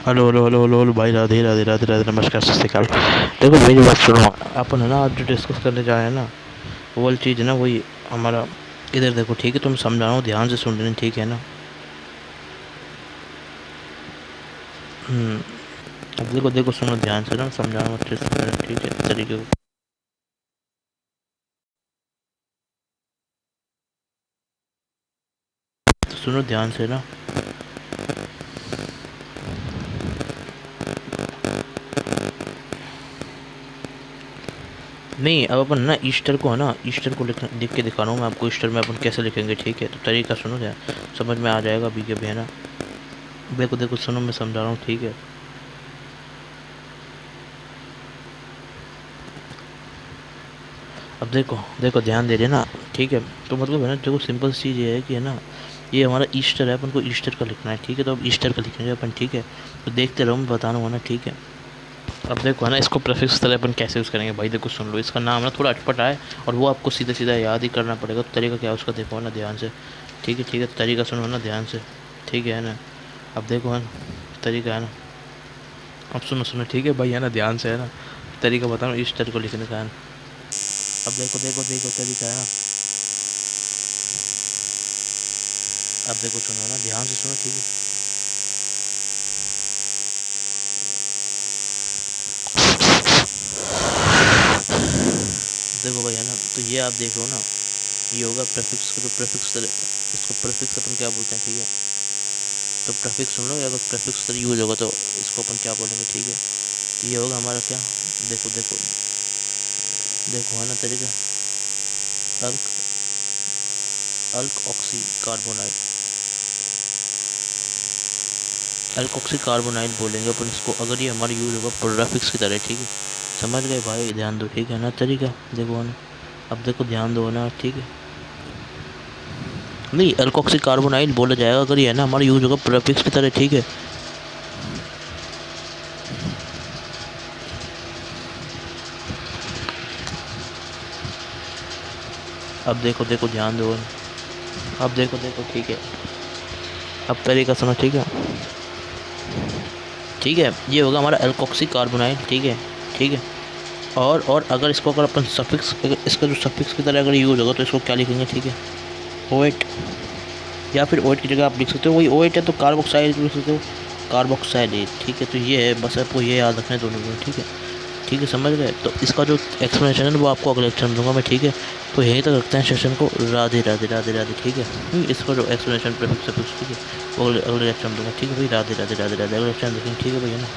Hello hello hello hello hello भाई, राधे राधे राधे राधे, नमस्कार, सत श्रीकाल। देखो मेरी बात सुनो। अपन है ना आज जो डिस्कस करने जा रहे हैं ना, वो वाली चीज़ है ना, वही हमारा। इधर देखो, ठीक है, तुम समझा रहा हूँ, ध्यान से सुन लेना, ठीक है ना। हम्म। अब देखो देखो, सुनो ध्यान से ना, समझा रहा हूँ अच्छे से समझना, ठीक है, तरीके को। तो सुनो ध्यान से ना। नहीं, अब अपन ना ईस्टर को है ना, ईस्टर को लिख के दिखा रहा हूँ मैं आपको, ईस्टर में अपन कैसे लिखेंगे, ठीक है। तो तरीका सुनो ध्यान, समझ में आ जाएगा अभी के भी, है ना। देखो देखो सुनो, मैं समझा रहा हूँ, ठीक है। अब देखो देखो, ध्यान दे रहे ना, ठीक है। तो मतलब है ना, देखो सिंपल चीज़ ये है कि है ना, ये हमारा ईस्टर है, अपन को ईस्टर का लिखना है, ठीक है। तो अब ईस्टर का लिखेंगे अपन, ठीक है। तो देखते रहो, मैं बता रहा हूँ ना, ठीक है। अब देखो है ना, इसको प्रेफिक्स तरह अपन कैसे यूज़ करेंगे भाई, देखो सुन लो, इसका नाम ना थोड़ा अटपटा है, और वो आपको सीधा सीधा याद ही करना पड़ेगा। तो तरीका क्या है उसका, देखो है ना ध्यान से, ठीक है। ठीक है, तो तरीका सुनो ना ध्यान से, ठीक है ना। अब देखो है ना, तरीका है ना। अब सुनो सुनो, ठीक है भाई, है ना, ध्यान से, है ना। तरीका बता रहा हूँ ईस्टर को लिखने का, है ना। अब देखो देखो देखो, तरीका है ना। अब देखो सुनो ना, ध्यान से सुनो, ठीक है। देखो भाई, है ना, तो ये आप देख लो ना, ये होगा प्रेफिक्स का, जो प्रेफिक्स इसको प्रेफिक्स अपन क्या बोलते हैं, ठीक है। तो प्रेफिक्स सुन लो, अगर प्रेफिक्स यूज होगा तो इसको अपन क्या बोलेंगे, ठीक है। तो ये होगा हमारा क्या, देखो देखो देखो, है ना तरीका, अल्क अल्क ऑक्सी कार्बोनाइड, अल्क ऑक्सी कार्बोनाइड बोलेंगे अपन इसको, अगर ये हमारा यूज होगा प्रेफिक्स की तरह, ठीक है। समझ गए भाई, ध्यान दो, ठीक है ना, तरीका देखो है ना। अब देखो ध्यान दो ना, ठीक है। नहीं, अल्कोक्सी कार्बोनाइल बोला जाएगा अगर ये है ना हमारा यूज होगा प्रेफिक्स की तरह, ठीक है। अब देखो देखो, ध्यान दो। अब देखो देखो, ठीक है। अब तरीका सुनो, ठीक है। ठीक है, ये होगा हमारा अल्कोक्सी कार्बोनाइल, ठीक है। ठीक है। और अगर इसको, अगर अपन सफिक्स, इसका जो सफिक्स की तरह अगर यूज होगा तो इसको क्या लिखेंगे, ठीक है। ओएट, या फिर ओएट की जगह आप लिख सकते हो, वही ओएट है तो कार्बोक्साइड लिख सकते हो, कार्बोक्साइलेट, ठीक है। तो ये है, बस आपको ये याद रखना है दोनों को, ठीक है। ठीक है, समझ गए। तो इसका जो एक्सप्लेनेशन है वो आपको अगले लेक्चर में दूंगा मैं, ठीक है। तो यहीं तक रखते हैं सेशन को, राधे राधे राधे राधे, ठीक है। इसका जो एक्सप्लेनेशन प्रीफिक्स सफिक्स, ठीक है, वो अगले अगले लेक्चर में दूंगा, ठीक है भाई, राधे राधे राधे राधे, अगले लेक्चर में देखेंगे, ठीक है भैया ना।